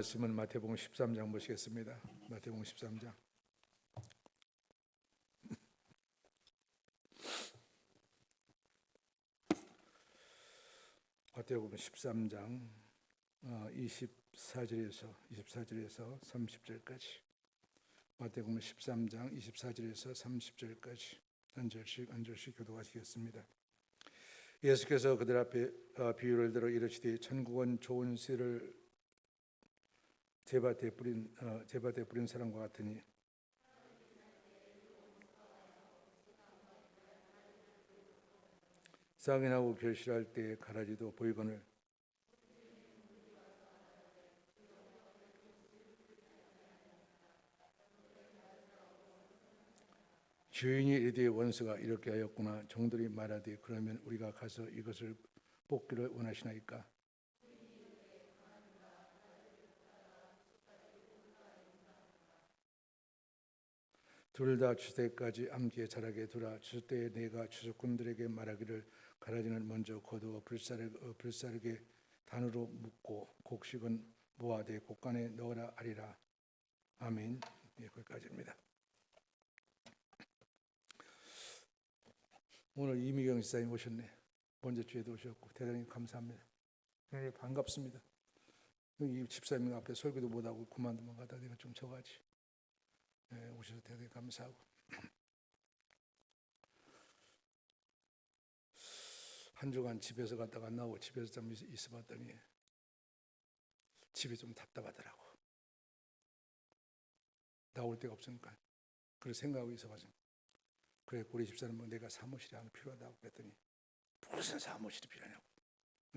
말씀은 마태복음 13장 보시겠습니다. 마태복음 13장. 마태복음 13장 24절에서 30절까지. 마태복음 13장 24절에서 30절까지 한 절씩 교독하시겠습니다. 예수께서 그들 앞에 비유를 들어 이르시되 천국은 좋은 씨를 제밭에 뿌린 사람과 같으니 싹이 나고 결실할 때에 가라지도 보이거늘 주인이 이르되 원수가 이렇게 하였구나. 종들이 말하되 그러면 우리가 가서 이것을 뽑기를 원하시나이까? 둘 다 추수때까지 암기에 자라게 두라. 추수때에 내가 추수꾼들에게 말하기를 가라지는 먼저 거두어 불사르게 단으로 묶고 곡식은 모아되 곡간에 넣으라 하리라. 아멘. 예, 거기까지입니다. 오늘 이미경 지사님 오셨네. 번째 주에도 오셨고 대단히 감사합니다. 네, 반갑습니다. 이 집사님 앞에 설교도 못하고 그만두면 가다 내가 좀 져가지. 네, 오셔서 대단히 감사하고. 한 주간 집에서 갔다가 안 나오고 집에서 좀 있어봤더니 집이 좀 답답하더라고. 나올 데가 없으니까. 그래서 생각하고 있어가지고. 그래 우리 집사람은 내가 사무실이 하나 필요하다고 그랬더니 무슨 사무실이 필요하냐고.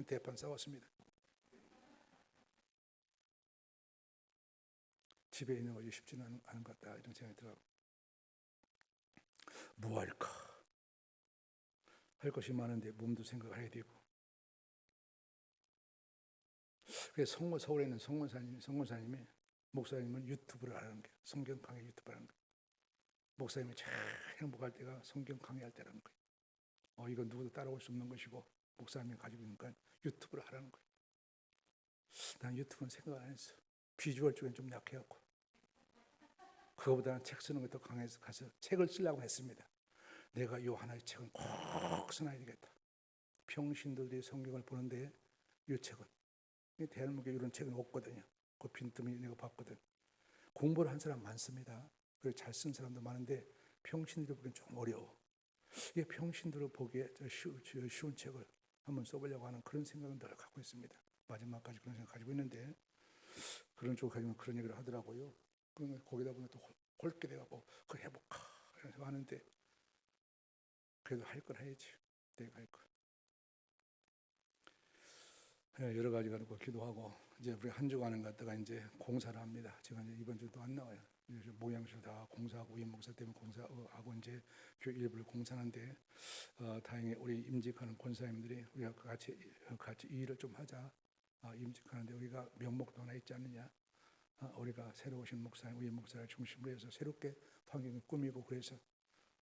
대판 싸웠습니다. 집에 있는 것이 쉽지는 않은 것 같다 이런 생각이 들어요. 뭐 할까? 할 것이 많은데 몸도 생각해야 되고. 그래서 서울에 있는 성권사님이 목사님은 유튜브를 하는 게 성경 강의 유튜브를 하는 거예요. 목사님이 제일 행복할 때가 성경 강의할 때라는 거예요. 이건 누구도 따라올 수 없는 것이고 목사님이 가지고 있는 건 유튜브를 하라는 거예요. 난 유튜브는 생각 안 했어. 비주얼 쪽엔 좀 약해갖고. 그거보다는 책 쓰는 게 더 강해서 가서 책을 쓰려고 했습니다. 내가 이 하나의 책은 꼭 써놔야 되겠다. 평신도들이 성경을 보는데 이 책은 대한민국에 이런 책은 없거든요. 그 빈틈이 내가 봤거든. 공부를 한 사람 많습니다. 그리고 잘 쓴 사람도 많은데 평신도들 보기엔 좀 어려워. 이게 평신도를 보기에 쉬운 책을 한번 써보려고 하는 그런 생각은 늘 갖고 있습니다. 마지막까지 그런 생각 가지고 있는데 그런 쪽 가지고 그런 얘기를 하더라고요. 그러면 거기다 보면 또 홀게 돼가고 그걸 해볼까 이러면서 하는데 그래도 할 걸 해야지. 내가 할 걸. 여러 가지 가지고 기도하고 이제 우리 한 주간은 갔다가 이제 공사를 합니다. 제가 이제 이번 주도 안 나와요. 모양실 다 공사하고 우임 목사 때문에 공사하고 이제 교회 일부를 공사하는데 다행히 우리 임직하는 권사님들이 우리가 같이 이 일을 좀 하자. 임직하는데 우리가 명목도 하나 있지 않느냐. 우리가 새로 오신 목사님, 우임 목사를 중심으로 해서 새롭게 환경을 꾸미고 그래서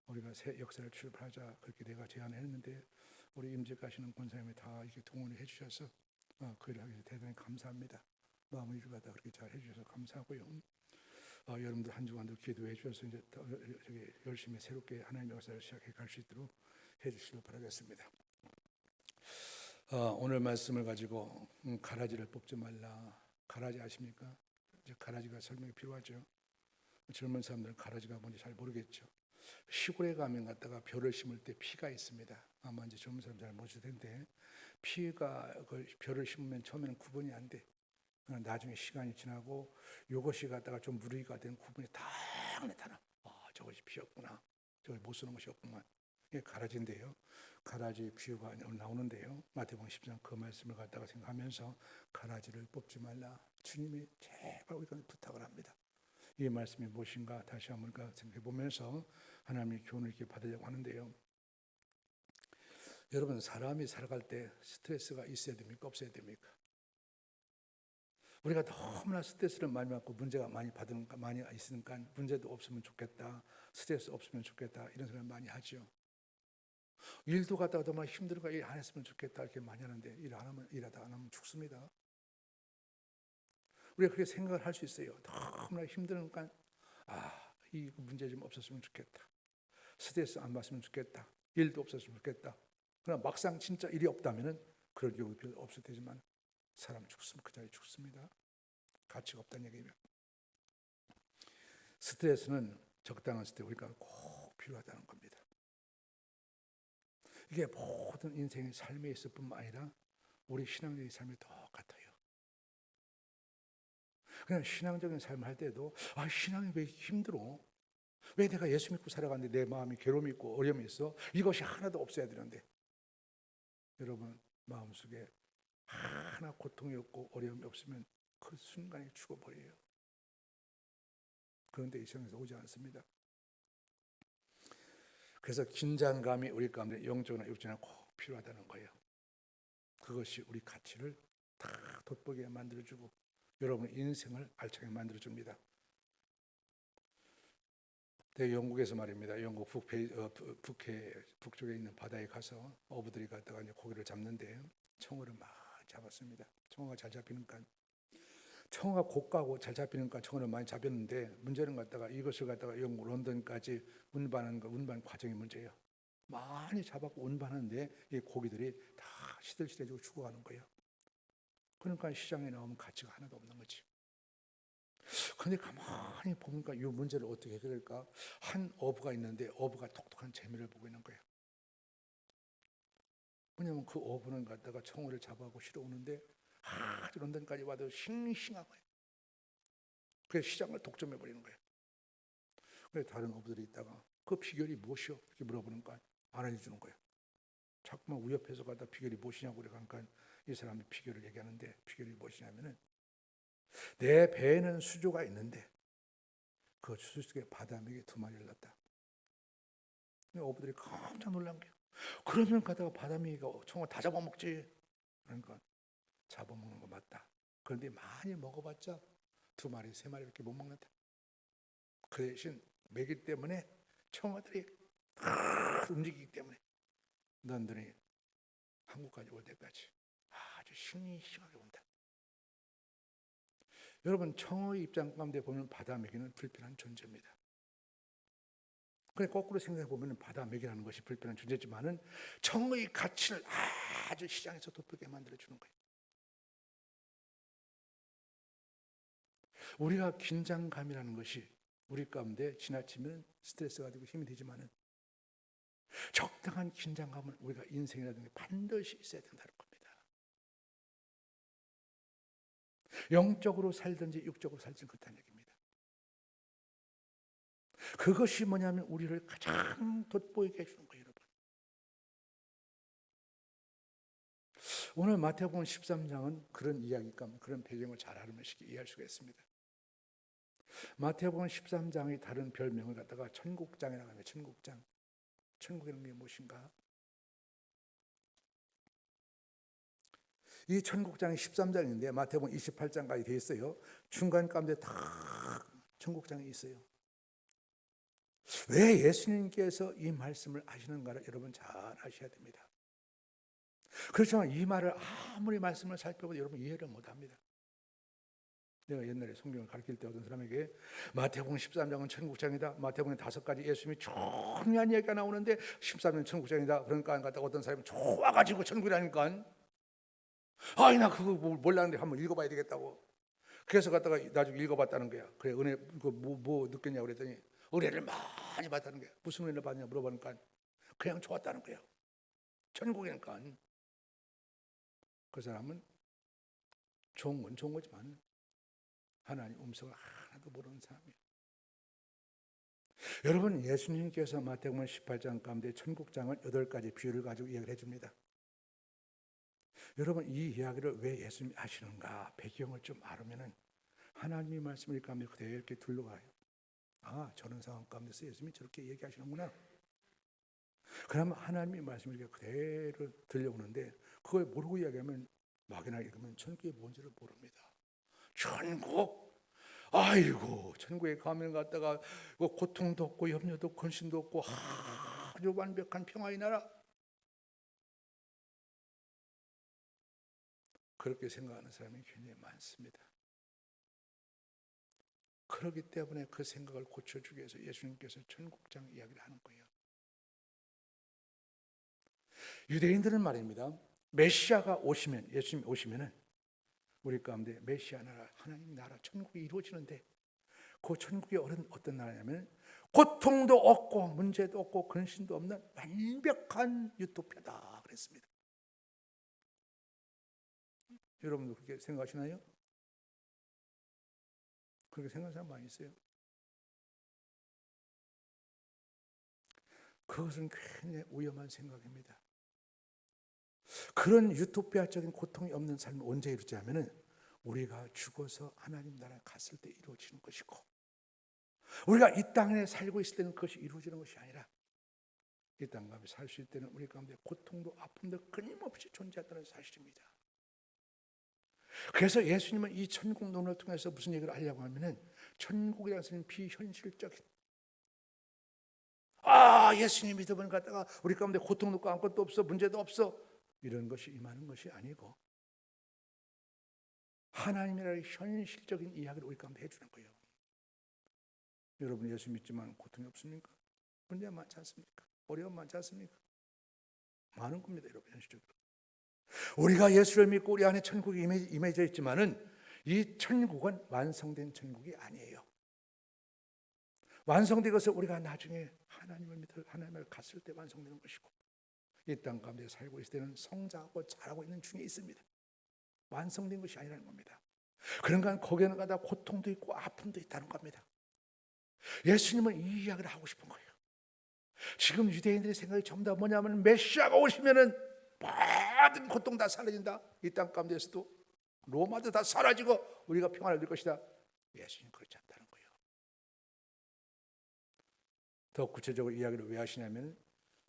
우리가 새 역사를 출발하자 그렇게 내가 제안했는데 우리 임직하시는 권사님이 다 이렇게 동원을 해주셔서 그 일을 하기 위해서 대단히 감사합니다. 마음을 일하다 그렇게 잘 해주셔서 감사하고요. 여러분들 한 주간도 기도해 주셔서 이제 열심히 새롭게 하나님의 역사를 시작해 갈 수 있도록 해주시길 바라겠습니다. 오늘 말씀을 가지고 가라지를 뽑지 말라. 가라지 아십니까? 이제 가라지가 설명이 필요하죠. 젊은 사람들은 가라지가 뭔지 잘 모르겠죠. 시골에 가면 갔다가 벼를 심을 때 피가 있습니다. 아마 이제 젊은 사람 잘 모르실 텐데 피가 그 벼를 심으면 처음에는 구분이 안 돼. 나중에 시간이 지나고 요것이 갖다가 좀 무르기가 되는 구분이 딱 나타나. 저것이 피였구나. 저걸 못 쓰는 것이었구만. 이게 가라지인데요. 가라지 비유가 나오는데요. 마태복음 10장 그 말씀을 갖다가 생각하면서 가라지를 뽑지 말라. 주님이 제발 우리가 부탁을 합니다. 이 말씀이 무엇인가 다시 한번 생각해 보면서 하나님의 교훈을 이렇게 받으려고 하는데요. 여러분 사람이 살아갈 때 스트레스가 있어야 됩니까? 없어야 됩니까? 우리가 너무나 스트레스를 많이 받고 문제가 많이 있으니까 문제도 없으면 좋겠다. 스트레스 없으면 좋겠다. 이런 생각을 많이 하죠. 일도 갔다가 너무 힘들고 일 안 했으면 좋겠다. 이렇게 많이 하는데 일하다 안 하면 죽습니다. 우리가 그렇게 생각을 할 수 있어요. 너무나 힘드니까 이 문제 좀 없었으면 좋겠다. 스트레스 안 받으면 좋겠다. 일도 없었으면 좋겠다. 그러나 막상 진짜 일이 없다면은 그런 경우 별로 없을 테지만 사람 죽으면 그 자리에 죽습니다. 가치가 없다는 얘기예요. 스트레스는 적당한 스트레스 우리가 꼭 필요하다는 겁니다. 이게 모든 인생의 삶에 있을 뿐만 아니라 우리 신앙적인 삶이 똑같아요. 그냥 신앙적인 삶을 할 때도 신앙이 왜 힘들어? 왜 내가 예수 믿고 살아가는데 내 마음이 괴로움이 있고 어려움이 있어? 이것이 하나도 없어야 되는데 여러분 마음속에 하나 고통이 없고 어려움이 없으면 그 순간에 죽어버려요. 그런데 이 세상에서 오지 않습니다. 그래서 긴장감이 우리 가운데 영적으로나 육적으로나 꼭 필요하다는 거예요. 그것이 우리 가치를 다 돋보게 만들어주고 여러분의 인생을 알차게 만들어줍니다. 영국에서 말입니다. 영국 북쪽에 있는 바다에 가서 어부들이 갔다가 이제 고기를 잡는데 청어를 많이 잡았습니다. 청어가 잘 잡히니까 청어가 고가고 잘 잡히니까 청어를 많이 잡혔는데 문제는 갖다가 이것을 갖다가 영국 런던까지 운반 과정이 문제예요. 많이 잡았고 운반하는데 이 고기들이 다 시들시들해지고 죽어가는 거예요. 그러니까 시장에 나오면 가치가 하나도 없는 거지. 그런데 가만히 보니까 이 문제를 어떻게 해결할까? 한 어부가 있는데 어부가 독특한 재미를 보고 있는 거예요. 왜냐하면 그 어부는 갖다가 청어를 잡아가고 실어오는데 아주 런던까지 와도 싱싱한 거예요. 그래서 시장을 독점해 버리는 거예요. 그래서 다른 어부들이 있다가 그 비결이 무엇이요? 이렇게 물어보니까 안 알려주는 거예요. 자꾸만 위협해서 가다 비결이 무엇이냐고 그러니까 이 사람이 비결을 얘기하는데 비결이 무엇이냐면은 내 배에는 수조가 있는데 그 수조 속에 바다맥이 2마리를 넣었다. 어부들이 깜짝 놀란 거예요. 그러면 가다가 바다맥이가 청어 다 잡아먹지. 그러니까 잡아먹는 거 맞다. 그런데 많이 먹어봤자 2마리, 3마리밖에 못 먹는다. 그 대신 먹이기 때문에 청어들이 움직이기 때문에 너희들이 한국까지 올 때까지 아주 싱싱하게 온다. 여러분 청어의 입장 가운데 보면 바다맥이는 불편한 존재입니다. 그래 거꾸로 생각해 보면 바다맥이라는 것이 불편한 존재지만은 청어의 가치를 아주 시장에서 돋보게 만들어 주는 거예요. 우리가 긴장감이라는 것이 우리 가운데 지나치면 스트레스가 되고 힘이 되지만은 적당한 긴장감은 우리가 인생이라는 게 반드시 있어야 된다는 겁니다. 영적으로 살든지 육적으로 살든지 그렇다는 얘기입니다. 그것이 뭐냐면 우리를 가장 돋보이게 해주는 거예요, 여러분. 오늘 마태복음 13장은 그런 이야기가 그런 배경을 잘 알면 쉽게 이해할 수가 있습니다. 마태복음 13장의 다른 별명을 갖다가 천국장이라고 합니다. 천국장. 천국이라는 게 무엇인가? 이 천국장이 13장인데 마태복음 28장까지 되어 있어요. 중간 가운데 다 천국장이 있어요. 왜 예수님께서 이 말씀을 하시는가를 여러분 잘 아셔야 됩니다. 그렇지만 이 말을 아무리 말씀을 살펴봐도 여러분 이해를 못합니다. 내가 옛날에 성경을 가르칠 때 어떤 사람에게 마태복음 13장은 천국장이다. 마태복음 5가지 예수님이 중요한 얘기가 나오는데 13장은 천국장이다. 그러니까 안 갔다가 어떤 사람이 좋아가지고 천국이라니까 나 그거 몰랐는데 한번 읽어봐야 되겠다고. 그래서 갔다가 나중에 읽어봤다는 거야. 그래 은혜 뭐 느꼈냐고 그랬더니 은혜를 많이 받았다는 거야. 무슨 은혜를 받냐 물어보니까 그냥 좋았다는 거야. 천국이니까. 그 사람은 좋은 건 좋은 거지만 하나님 음성을 하나도 모르는 사람이에요. 여러분 예수님께서 마태복음 18장 가운데 천국장을 8가지 비유를 가지고 이야기를 해줍니다. 여러분 이 이야기를 왜 예수님이 하시는가 배경을 좀 알으면은 하나님의 말씀을 가운데 그대로 이렇게 둘러가요. 저런 상황 가운데서 예수님이 저렇게 얘기하시는구나. 그러면 하나님의 말씀을 이렇게 그대로 들려오는데 그걸 모르고 이야기하면 막연하게 읽으면 천국이 뭔지를 모릅니다. 천국? 아이고 천국에 가면 갔다가 고통도 없고 염려도 없고 근심도 없고 아주 완벽한 평화의 나라. 그렇게 생각하는 사람이 굉장히 많습니다. 그렇기 때문에 그 생각을 고쳐주기 위해서 예수님께서 천국장 이야기를 하는 거예요. 유대인들은 말입니다, 메시아가 오시면, 예수님이 오시면은 우리 가운데 메시아 나라, 하나님 나라, 천국이 이루어지는데, 그 천국이 어떤 나라냐면 고통도 없고 문제도 없고 근심도 없는 완벽한 유토피아다 그랬습니다. 여러분도 그렇게 생각하시나요? 그렇게 생각하는 사람 많이 있어요. 그것은 굉장히 위험한 생각입니다. 그런 유토피아적인 고통이 없는 삶을 언제 이루지 하면은 우리가 죽어서 하나님 나라에 갔을 때 이루어지는 것이고, 우리가 이 땅에 살고 있을 때는 그것이 이루어지는 것이 아니라 이 땅 가운데 살 수 있을 때는 우리 가운데 고통도 아픔도 끊임없이 존재한다는 사실입니다. 그래서 예수님은 이 천국론을 통해서 무슨 얘기를 하려고 하면은, 천국이라는 것은 비현실적인, 예수님 믿음을 갖다가 우리 가운데 고통도 없고 아무것도 없어, 문제도 없어, 이런 것이 임하는 것이 아니고 하나님이라는 현실적인 이야기를 우리 가운데 해주는 거예요. 여러분 예수 믿지만 고통이 없습니까? 문제 많지 않습니까? 어려움 많지 않습니까? 많은 겁니다, 여러분. 현실적으로 우리가 예수를 믿고 우리 안에 천국이 임해져 있지만은 이 천국은 완성된 천국이 아니에요. 완성된 것을 우리가 나중에 하나님을 믿어 하나님을 갔을 때 완성되는 것이고, 이 땅 가운데 살고 있을 때는 성장하고 자라고 있는 중에 있습니다. 완성된 것이 아니라는 겁니다. 그러니까 거기에는 가다 고통도 있고 아픔도 있다는 겁니다. 예수님은 이 이야기를 하고 싶은 거예요. 지금 유대인들의 생각이 전부 다 뭐냐면, 메시아가 오시면은 모든 고통 다 사라진다. 이 땅 가운데서도 로마도 다 사라지고 우리가 평안을 누릴 것이다. 예수님 그렇지 않다는 거예요. 더 구체적으로 이야기를 왜 하시냐면,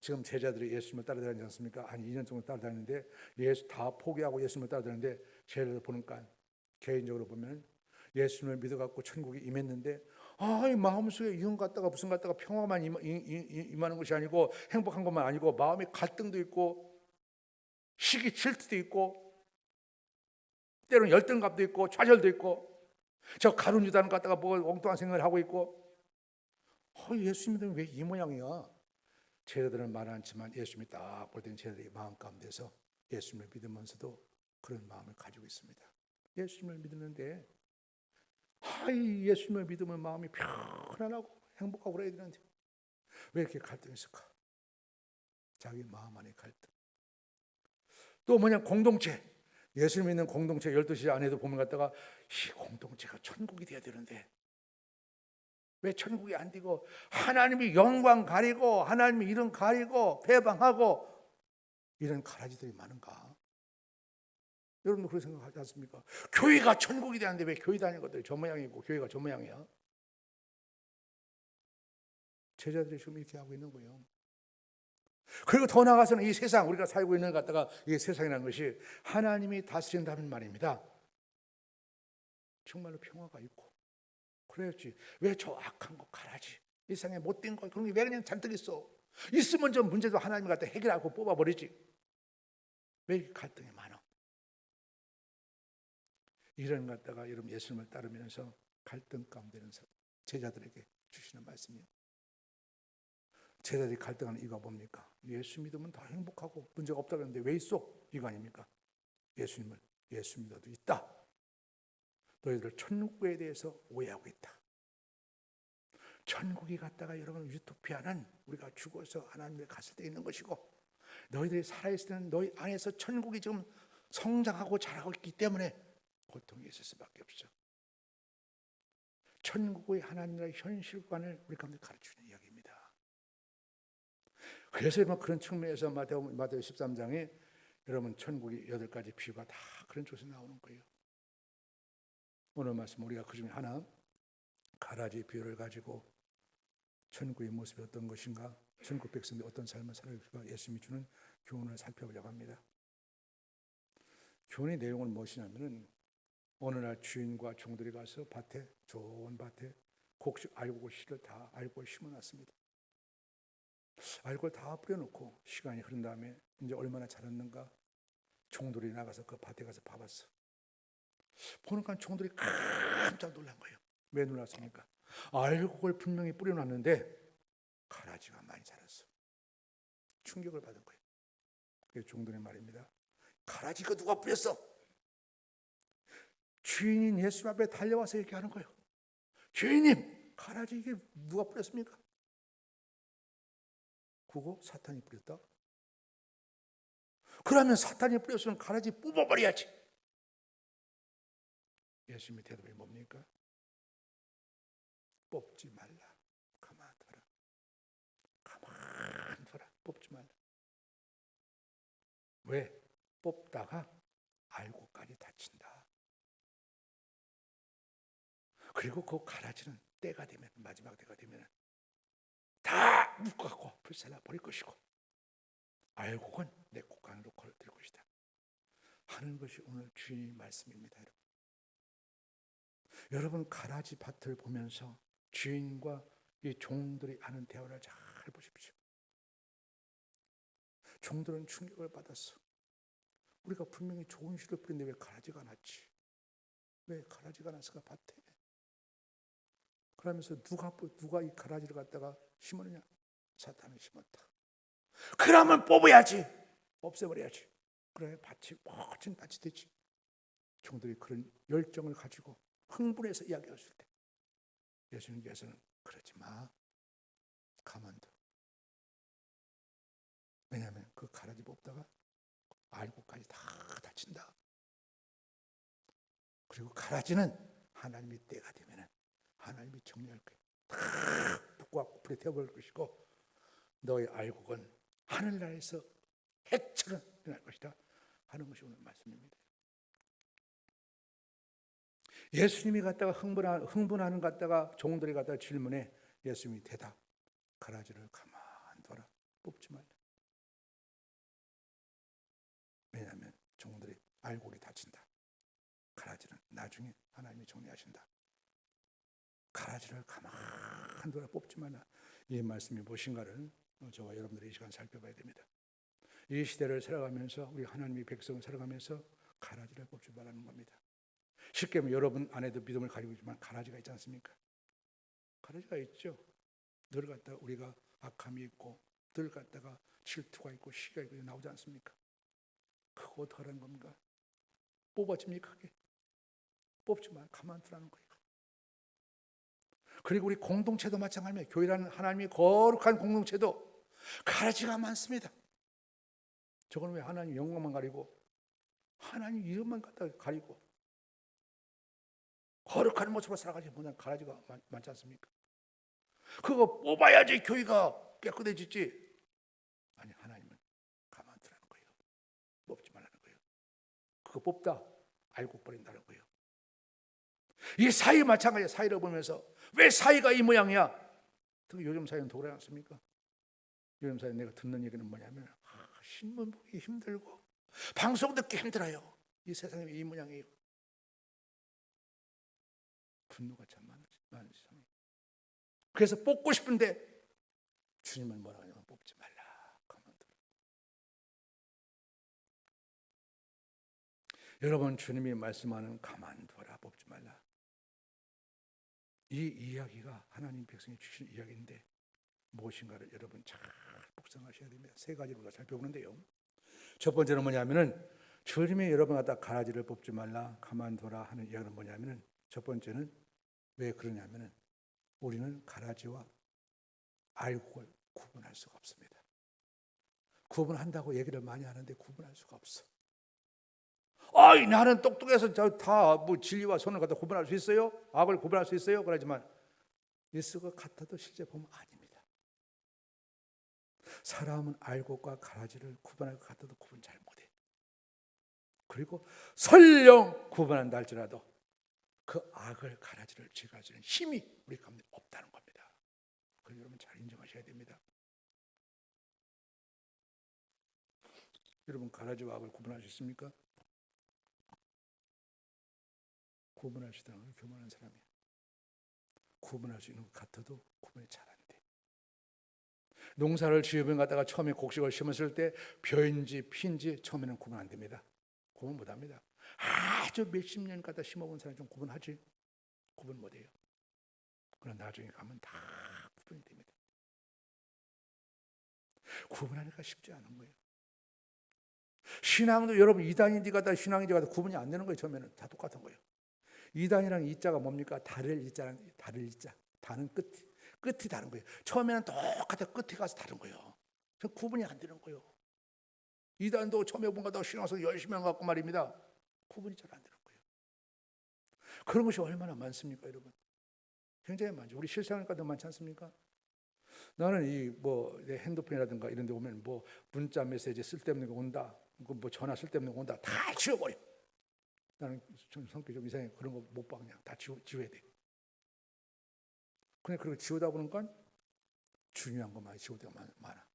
지금 제자들이 예수님을 따라다니지 않습니까? 한 2년 정도 따라다니는데 예수 다 포기하고 예수님을 따라다니는데, 제자들 보니까 개인적으로 보면 예수님을 믿어갖고 천국이 임했는데, 이 마음속에 이런 갖다가 무슨 갖다가 평화만 임하는 것이 아니고 행복한 것만 아니고 마음에 갈등도 있고 시기 질투도 있고 때로는 열등감도 있고 좌절도 있고, 저 가룟 유다는 갖다가 뭐 엉뚱한 생각을 하고 있고, 예수님은 왜 이 모양이야? 제자들은 말 않지만 예수님이 딱 볼 때는 제자들의 마음 가운데서 예수님을 믿으면서도 그런 마음을 가지고 있습니다. 예수님을 믿는데 예수님을 믿으면 마음이 편안하고 행복하고 그래야 되는데 왜 이렇게 갈등이 있을까? 자기 마음 안에 갈등. 또 뭐냐, 공동체. 예수를 믿는 공동체 12시 안에도 보면 갖다가 이 공동체가 천국이 돼야 되는데 왜 천국이 안 되고, 하나님이 영광 가리고 하나님이 이름 가리고 배방하고 이런 가라지들이 많은가? 여러분도 그렇게 생각하지 않습니까? 교회가 천국이 되는데 왜 교회 다니는 것들이 저 모양이고 교회가 저 모양이야? 제자들이 지금 이렇게 하고 있는 거예요. 그리고 더 나아가서는 이 세상, 우리가 살고 있는 것 갖다가 이 세상이라는 것이 하나님이 다스린다는 말입니다. 정말로 평화가 있고 그래야지. 왜 저 악한 거 가라지, 이 세상에 못된 거 그런 게 왜 그냥 잔뜩 있어? 있으면 저 문제도 하나님이 갖다 해결하고 뽑아버리지. 왜 이렇게 갈등이 많아? 이런 갖다가 여러분 예수님을 따르면서 갈등 가운데는 제자들에게 주시는 말씀이에요. 제자들이 갈등하는 이유가 뭡니까? 예수 믿으면 다 행복하고 문제가 없다 그러는데 왜 있어? 이거 아닙니까? 예수 믿어도 있다. 너희들 천국에 대해서 오해하고 있다. 천국이 갔다가 여러분 유토피아는 우리가 죽어서 하나님께 갔을 때 있는 것이고, 너희들이 살아있을 때는 너희 안에서 천국이 지금 성장하고 자라고 있기 때문에 고통이 있을 수밖에 없어. 천국의 하나님의 현실관을 우리 가운데 가르치는 이야기입니다. 그래서 그런 측면에서 마태오 13장에 여러분 천국이 8가지 비유가 다 그런 쪽에서 나오는 거예요. 오늘 말씀 우리가 그 중에 하나, 가라지 비유를 가지고 천국의 모습이 어떤 것인가, 천국 백성들이 어떤 삶을 살아갈까, 예수님이 주는 교훈을 살펴보려고 합니다. 교훈의 내용은 무엇이냐면은, 어느 날 주인과 종들이 가서 밭에, 좋은 밭에 곡식 알곡 씨를 다 알곡을 심어놨습니다. 알곡을 다 뿌려놓고 시간이 흐른 다음에 이제 얼마나 자랐는가 종들이 나가서 그 밭에 가서 봐봤어. 보니까 종들이 깜짝 놀란 거예요. 왜 놀랐습니까? 알곡을 분명히 뿌려놨는데 가라지가 많이 자랐어. 충격을 받은 거예요. 그게 종들의 말입니다. 가라지가 누가 뿌렸어? 주인인 예수 앞에 달려와서 이렇게 하는 거예요. 주인님, 가라지 이게 누가 뿌렸습니까? 그거 사탄이 뿌렸다? 그러면 사탄이 뿌렸으면 가라지 뽑아버려야지. 예수님의 대답이 뭡니까? 뽑지 말라. 가만 둬라. 가만 둬라. 뽑지 말라. 왜? 뽑다가 알고까지 다친다. 그리고 그 가라지는 때가 되면, 마지막 때가 되면 다 묶어갖고 불살라 버릴 것이고, 알곡은 내 곡간으로 걸어들 것이다 하는 것이 오늘 주님의 말씀입니다. 여러분, 가라지 밭을 보면서 주인과 이 종들이 하는 대화를 잘 보십시오. 종들은 충격을 받았어. 우리가 분명히 좋은 씨를 뿌렸는데 왜 가라지가 났지? 왜 가라지가 났을까 밭에? 그러면서 누가 이 가라지를 갖다가 심었느냐? 사탄이 심었다. 그러면 뽑아야지. 없애버려야지. 그래 밭이 멋진 밭이 되지. 종들이 그런 열정을 가지고 흥분해서 이야기했을 때 예수님께서는 그러지 마. 가만둬. 왜냐하면 그 가라지 뽑다가 알고까지 다 다친다. 그리고 가라지는 하나님의 때가 되면 하나님이 정리할 거예요. 다 묶고 불에 태워버릴 것이고, 너의 알곡은 하늘나라에서 해처럼 일어날 것이다 하는 것이 오늘 말씀입니다. 예수님이 갖다가 흥분하는 갖다가 종들이 갖다가 질문에 예수님이 대답, 가라지를 가만둬라. 뽑지 말라. 왜냐하면 종들이 알곡이 다친다. 가라지는 나중에 하나님이 정리하신다. 가라지를 가만둬라, 뽑지 말라. 이 말씀이 무엇인가를 저와 여러분들이 이 시간 살펴봐야 됩니다. 이 시대를 살아가면서, 우리 하나님의 백성을 살아가면서 가라지를 뽑지 말라는 겁니다. 쉽게 말하면 여러분 안에도 믿음을 가지고 있지만 가라지가 있지 않습니까? 가라지가 있죠. 늘 갖다가 우리가 악함이 있고, 늘 갖다가 질투가 있고, 시기가 있고 나오지 않습니까? 그거 어떻게 하라는 겁니까? 뽑아집니까? 그게? 뽑지 마. 가만두라는 거예요. 그리고 우리 공동체도 마찬가지입니다. 교회라는 하나님이 거룩한 공동체도 가라지가 많습니다. 저건 왜 하나님 영광만 가리고 하나님 이름만 갖다 가리고 거룩한 모습으로 살아가지 못한 가라지가 많지 않습니까? 그거 뽑아야지 교회가 깨끗해지지. 아니, 하나님은 가만두라는 거예요. 뽑지 말라는 거예요. 그거 뽑다 알고 버린다는 거예요. 이 사회 마찬가지예요. 사회를 보면서 왜 사회가 이 모양이야? 특히 요즘 사회는 도그러지 않습니까? 요즘 사회 내가 듣는 얘기는 뭐냐면 신문 보기 힘들고 방송 듣기 힘들어요. 이 세상이 이 모양이에요. 분노가 참 많은 세상이에요. 그래서 뽑고 싶은데 주님은 뭐라고 하냐면 뽑지 말라. 가만둬. 여러분, 주님이 말씀하는 가만둬라, 뽑지 말라, 이 이야기가 하나님 백성이 주신 이야기인데 무엇인가를 여러분 잘 묵상하셔야 됩니다. 세 가지로 우리가 살펴보는데요. 첫 번째는 뭐냐면은 주님이 여러분 갖다 가라지를 뽑지 말라, 가만둬라 하는 이야기는 뭐냐면은, 첫 번째는 왜 그러냐면은 우리는 가라지와 알곡을 구분할 수가 없습니다. 구분한다고 얘기를 많이 하는데 구분할 수가 없어. 아이, 나는 똑똑해서 다 뭐 진리와 선을 갖다 구분할 수 있어요? 악을 구분할 수 있어요? 그러지만 있을 것 같아도 실제 보면 아닙니다. 사람은 알곡과 가라지를 구분할 것 같아도 구분 잘 못해. 그리고 설령 구분한다 할지라도 그 악을 가라지를 제거할 수 있는 힘이 우리 가운데 없다는 겁니다. 그걸 여러분 잘 인정하셔야 됩니다. 여러분, 가라지와 악을 구분할 수 있습니까? 구분할 수 있다는 건 교만한 사람이야. 구분할 수 있는 것 같아도 구분이 잘 안 돼. 농사를 지으면 갖다가 처음에 곡식을 심었을 때 벼인지 피인지 처음에는 구분 안 됩니다. 구분 못 합니다. 아주 몇십 년 갖다 심어본 사람이 좀 구분하지. 구분 못 해요. 그러나 나중에 가면 다 구분이 됩니다. 구분하니까 쉽지 않은 거예요. 신앙도 여러분 이단인지 가다 신앙인지 가다 구분이 안 되는 거예요. 처음에는 다 똑같은 거예요. 이단이랑 이자가 뭡니까? 다를 이자랑 다를 이자. 다는 끝이 다른 거예요. 처음에는 똑같아 끝에 가서 다른 거예요. 구분이 안 되는 거예요. 이단도 처음에 본 거다 신앙서 열심히 한 것 같고 말입니다. 구분이 잘 안 되는 거예요. 그런 것이 얼마나 많습니까, 여러분? 굉장히 많죠. 우리 실생활과도 많지 않습니까? 나는 내 핸드폰이라든가 이런 데 오면 문자 메시지 쓸데없는 거 온다. 전화 쓸데없는 거 온다. 다 지워버려. 나는 좀 성격이 좀 이상해. 그런 거 못 봐. 그냥 다 지워야 돼. 근데 그걸 지우다 보니까 중요한 것만 지울 때가 많아.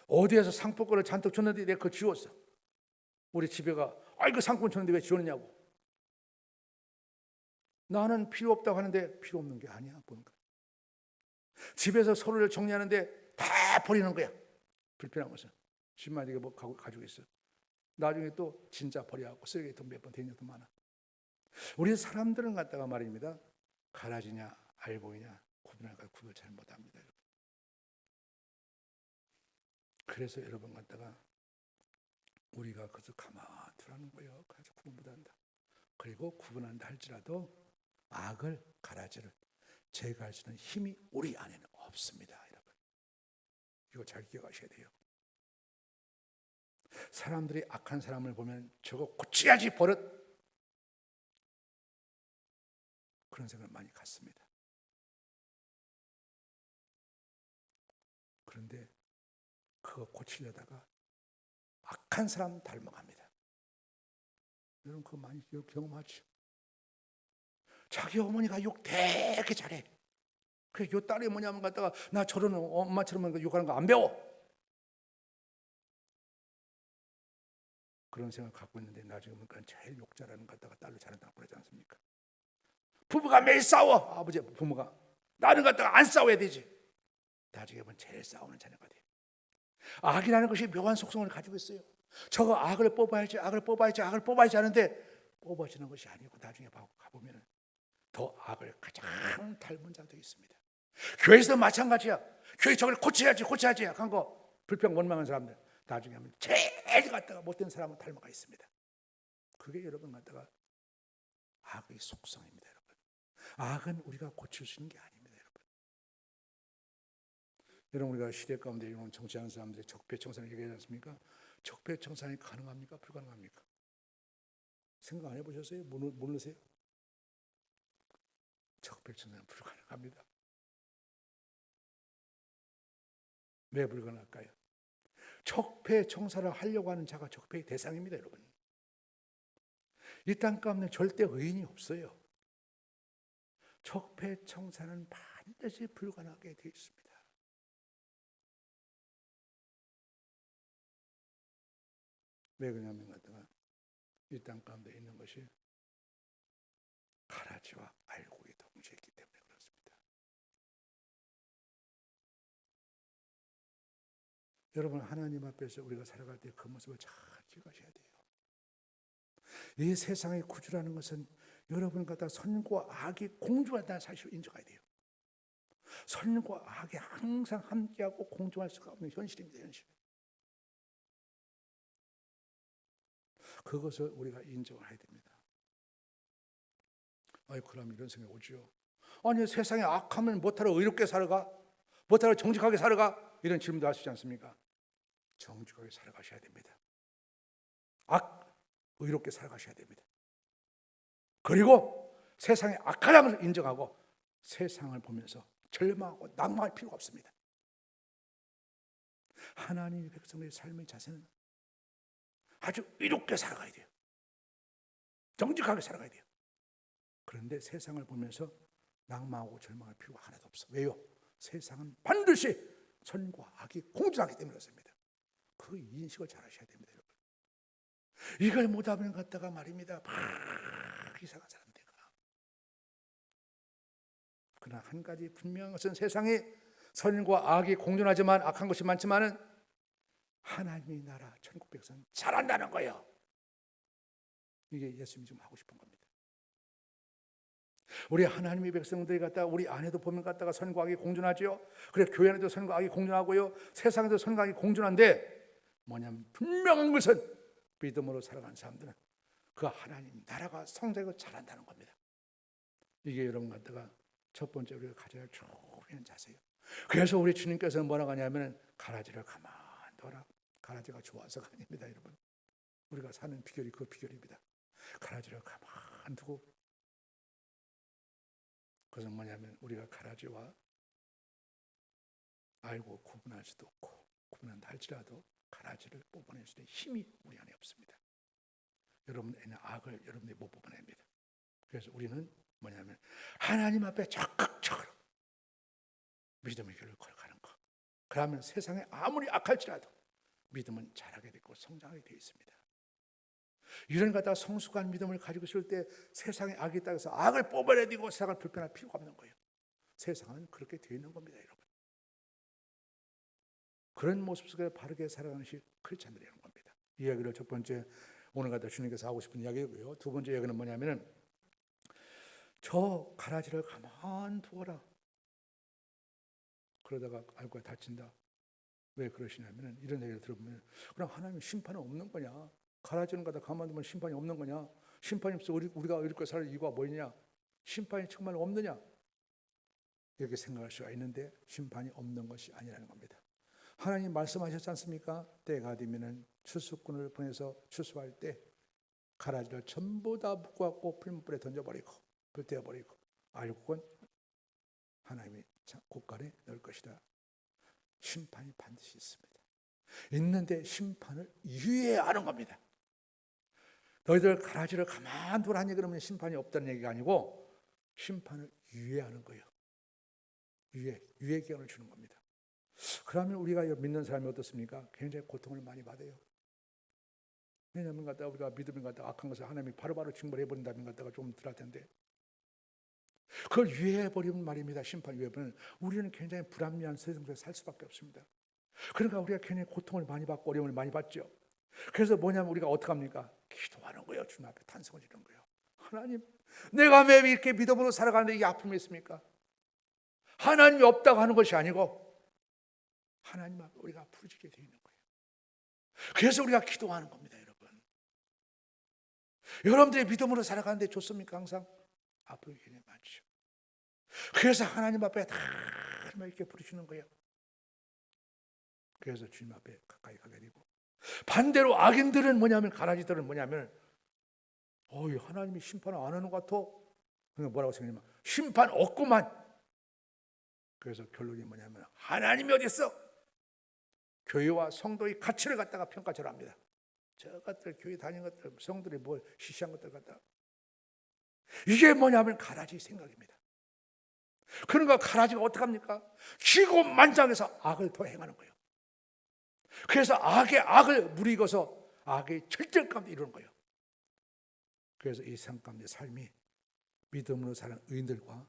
어디에서 상품권을 잔뜩 줬는데 내가 그거 지웠어. 우리 집에가 그 상품 줬는데 왜 지웠냐고. 나는 필요 없다고 하는데 필요 없는 게 아니야. 보니까 집에서 서류를 정리하는데 다 버리는 거야. 불편한 것은. 집만 이게 가지고 있어. 나중에 또 진짜 버려갖고 쓰레기통 몇 번 대는 것도 많아. 우리 사람들은 갖다가 말입니다. 가라지냐 알보이냐 구분할까 구별 잘 못합니다. 여러분. 그래서 여러분 갖다가 우리가 그것을 가만히 두라는 거예요. 그래서 구분 못한다. 그리고 구분한다 할지라도 악을 가라지를 제거할 수 있는 힘이 우리 안에는 없습니다. 여러분. 이거 잘 기억하셔야 돼요. 사람들이 악한 사람을 보면 저거 고쳐야지 버릇 그런 생각을 많이 갖습니다. 그런데 그거 고치려다가 악한 사람 닮아갑니다. 여러분 그거 많이 경험하죠. 자기 어머니가 욕 되게 잘해. 그래 요 딸이 뭐냐면 갖다가 나 저런 엄마처럼 욕하는 거 안 배워. 그런 생각을 갖고 있는데 나중에 보니까 제일 욕 잘하는 것 갖다가 딸로 잘한다고 그러지 않습니까? 부부가 매일 싸워. 아버지 부모가 나는 갖다가 안 싸워야 되지. 나중에 보면 제일 싸우는 자녀가 돼. 악이라는 것이 묘한 속성을 가지고 있어요. 저거 악을 뽑아야지 하는데 뽑아지는 것이 아니고 나중에 가보면 더 악을 가장 닮은 자도 있습니다. 교회에서 마찬가지야. 교회 저걸 고쳐야지 한 거 불평 원망한 사람들 나중에 하면 제일 갖다가 못된 사람은 닮아가 있습니다. 그게 여러분 갖다가 악의 속성입니다. 여러분. 악은 우리가 고칠 수 있는 게 아닙니다. 여러분 우리가 시대 가운데 이런 정치하는 사람들이 적폐청산을 얘기하지 않습니까? 적폐청산이 가능합니까? 불가능합니까? 생각 안 해보셨어요? 모르세요? 적폐청산은 불가능합니다. 왜 불가능할까요? 적폐청산을 하려고 하는 자가 적폐의 대상입니다. 여러분. 이 땅 가운데 절대 의인이 없어요. 적폐청산은 반드시 불가능하게 되어 있습니다. 왜 그러냐면 이 땅 가운데 있는 것이 가라지와 알곡이 동시에 있기 때문에 그렇습니다. 여러분 하나님 앞에서 우리가 살아갈 때 그 모습을 잘 기억하셔야 돼요. 이 세상의 구주라는 것은 여러분 갖다 선과 악이 공존한다는 사실을 인정해야 돼요. 선과 악이 항상 함께하고 공존할 수가 없는 현실입니다. 현실. 그것을 우리가 인정을 해야 됩니다. 그럼 이런 생각이 오죠. 아니 세상에 악하면 못하러 의롭게 살아가? 못하러 정직하게 살아가? 이런 질문도 하시지 않습니까? 정직하게 살아가셔야 됩니다. 의롭게 살아가셔야 됩니다. 그리고 세상의 악함을 인정하고 세상을 보면서 절망하고 낙망할 필요가 없습니다. 하나님의 백성들의 삶의 자세는 아주 의롭게 살아가야 돼요. 정직하게 살아가야 돼요. 그런데 세상을 보면서 낙망하고 절망할 필요가 하나도 없어. 왜요? 세상은 반드시 선과 악이 공존하기 때문에 그렇습니다. 그 인식을 잘 하셔야 됩니다. 여러분. 이걸 못하면 갖다가 말입니다. 막 이상한 사람 되가. 그러나 한 가지 분명한 것은 세상에 선과 악이 공존하지만 악한 것이 많지만은 하나님의 나라 천국 백성은 잘한다는 거예요. 이게 예수님이 좀 하고 싶은 겁니다. 우리 하나님의 백성들이 갖다가 우리 안에도 보면 갖다가 선과 악이 공존하지요. 그래 교회 안에도 선과 악이 공존하고요. 세상에도 선과 악이 공존한데 뭐냐면 분명한 것은 믿음으로 살아가는 사람들은 그 하나님 나라가 성장하고 잘한다는 겁니다. 이게 여러분 갖다가 첫 번째 우리가 가져야 할 중요한 자세예요. 그래서 우리 주님께서는 뭐라고 하냐면 가라지를 가만둬라. 가라지가 좋아서가 아닙니다, 여러분. 우리가 사는 비결이 그 비결입니다. 가라지를 가만두고, 그것은 뭐냐면 우리가 가라지와 알고 구분할 수도 없고, 구분한다 할지라도 가라지를 뽑아낼 수 있는 힘이 우리 안에 없습니다. 여러분의 악을 여러분이 못 뽑아냅니다. 그래서 우리는 뭐냐면 하나님 앞에 적극적으로 믿음의 길을 걸어가는 것. 그러면 세상에 아무리 악할지라도 믿음은 자라게 되고 성장하게 되어 있습니다. 이런 갖다가 성숙한 믿음을 가지고 있을 때 세상에 악이 있다고 해서 악을 뽑아내야 되고 세상을 불편할 필요가 없는 거예요. 세상은 그렇게 되어 있는 겁니다, 여러분. 그런 모습 속에 바르게 살아가는 것이 크리스찬들이라는 겁니다. 이 이야기를 첫 번째 오늘 갖다 주님께서 하고 싶은 이야기고요. 두 번째 이야기는 뭐냐면은 저 가라지를 가만 두어라. 그러다가 알고 다친다. 왜 그러시냐면은 이런 얘기를 들어보면 그럼 하나님 심판은 없는 거냐? 가라지는 갖다 가만두면 심판이 없는 거냐? 심판이 없어 우리가 이렇게 살 이유가 뭐냐? 심판이 정말 없느냐? 이렇게 생각할 수가 있는데 심판이 없는 것이 아니라는 겁니다. 하나님 말씀하셨지 않습니까? 때가 되면은 추수꾼을 보내서 추수할 때 가라지를 전부 다 묶어갖고 풀무불에 던져버리고 불태워버리고 알고는 하나님이 곳간에 넣을 것이다. 심판이 반드시 있습니다. 있는데 심판을 유예하는 겁니다. 너희들 가라지를 가만두라니 그러면 심판이 없다는 얘기가 아니고 심판을 유예하는 거예요. 유예 기간을 주는 겁니다. 그러면 우리가 믿는 사람이 어떻습니까? 굉장히 고통을 많이 받아요. 왜냐하면 우리가 믿음을 갖다가 악한 것을 하나님이 바로바로 징벌해 버린다면 갖다가 좀 덜할 텐데 그걸 유예해 버리면 말입니다. 심판 유예는 우리는 굉장히 불합리한 세상 속에 살 수밖에 없습니다. 그러니까 우리가 굉장히 고통을 많이 받고 어려움을 많이 받죠. 그래서 뭐냐면 우리가 어떻게 합니까? 기도하는 거예요. 주님 앞에 탄성을 지르는 거예요. 하나님, 내가 왜 이렇게 믿음으로 살아가는데 이게 아픔이 있습니까? 하나님이 없다고 하는 것이 아니고 하나님 앞에 우리가 부르짖게 되어 있는 거예요. 그래서 우리가 기도하는 겁니다, 여러분. 여러분들이 믿음으로 살아가는데 좋습니까? 항상 아픔이 굉장히 많죠. 그래서 하나님 앞에 다 이렇게 부르시는 거예요. 그래서 주님 앞에 가까이 가게 되고 반대로 악인들은 뭐냐면 가라지들은 뭐냐면 하나님이 심판을 안 하는 것 같아. 그러니까 뭐라고 생각하냐면 심판 없구만. 그래서 결론이 뭐냐면 하나님이 어디 있어? 교회와 성도의 가치를 갖다가 평가절합니다. 저것들 교회 다니는 것들 성들이 뭘 시시한 것들 갖다가 이게 뭐냐면 가라지 생각입니다. 그러니까 가라지가 어떡합니까? 기고만장해서 악을 더 행하는 거예요. 그래서 악의 악을 무리익어서 악의 절절 가운데 이루는 거예요. 그래서 이 삶 가운데 삶이 믿음으로 사는 의인들과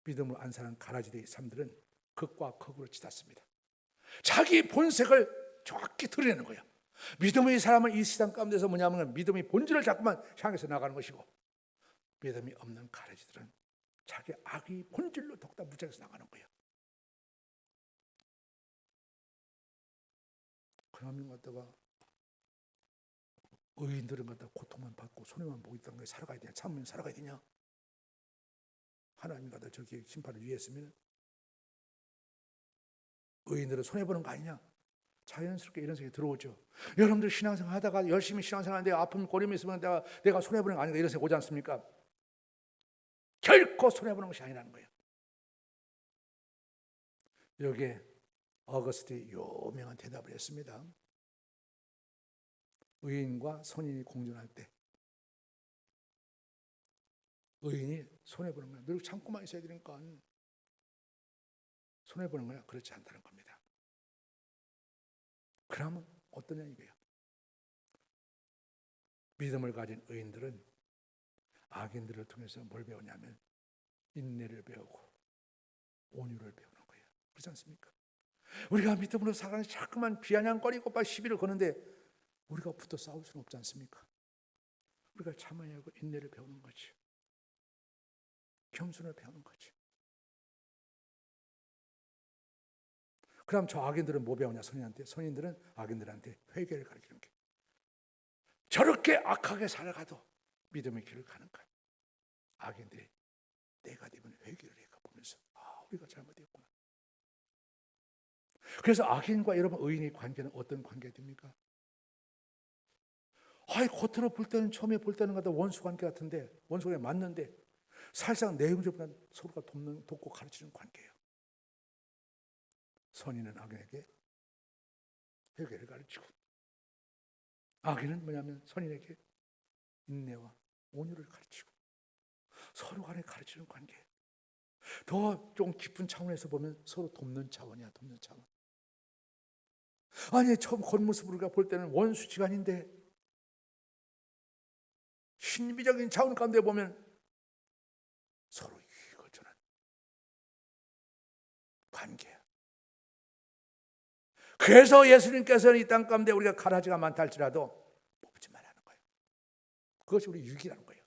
믿음으로 안 사는 가라지들의 삶들은 극과 극으로 치닫습니다. 자기 본색을 정확히 드러내는 거예요. 믿음의 사람은 이 세상 가운데서 뭐냐면 믿음의 본질을 자꾸만 향해서 나가는 것이고 믿음이 없는 가라지들은 자기 악의 본질로 더욱더 무장해서 나가는 거예요. 그러면 갖다가 의인들은 갖다가 고통만 받고 손해만 보고 있다는 거에 살아가야 되냐? 참으면 살아가야 되냐? 하나님 갖다 저기 심판을 위했으면 의인들은 손해보는 거 아니냐? 자연스럽게 이런 생각이 들어오죠. 여러분들 신앙생활 하다가 열심히 신앙생활 하는데 아픔 고림이 있으면 내가 손해보는 거 아닌가 이런 생각 오지 않습니까? 결코 손해보는 것이 아니라는 거예요. 여기에 어거스틴이 유명한 대답을 했습니다. 의인과 선인이 공존할 때 의인이 손해보는 거야. 늘 참고만 있어야 되니까 손해보는 거야. 그렇지 않다는 겁니다. 그러면 어떠냐 이거예요. 믿음을 가진 의인들은 악인들을 통해서 뭘 배우냐면 인내를 배우고 온유를 배우는 거예요. 그렇지 않습니까? 우리가 믿음으로 살아가는 자꾸만 비아냥거리고 시비를 거는데 우리가 붙어 싸울 수는 없지 않습니까? 우리가 참아야 하고 인내를 배우는 거죠. 겸손을 배우는 거지. 그럼 저 악인들은 뭐 배우냐? 선인들은 악인들한테 회개를 가르치는 게. 저렇게 악하게 살아가도 믿음의 길을 가는 거야. 악인들이 내가 되면 회개를 해가 보면서 우리가 잘못했구나. 그래서 악인과 여러분 의인의 관계는 어떤 관계가 됩니까? 겉으로 볼 때는 처음에 볼 때는 원수 관계 같은데 원수 관계 맞는데 사실상 내용적으로 서로가 돕고 가르치는 관계예요. 선인은 악인에게 회개를 가르치고 악인은 뭐냐면 선인에게 인내와 온유를 가르치고 서로 간에 가르치는 관계. 더 좀 깊은 차원에서 보면 서로 돕는 차원이야. 돕는 차원. 아니 처음 겉모습으로 우리가 볼 때는 원수지간인데 신비적인 차원 가운데 보면 서로 이익을 주는 관계야. 그래서 예수님께서는 이 땅 가운데 우리가 가라지가 많다 할지라도 뽑지 말라는 거예요. 그것이 우리 유익이라는 거예요.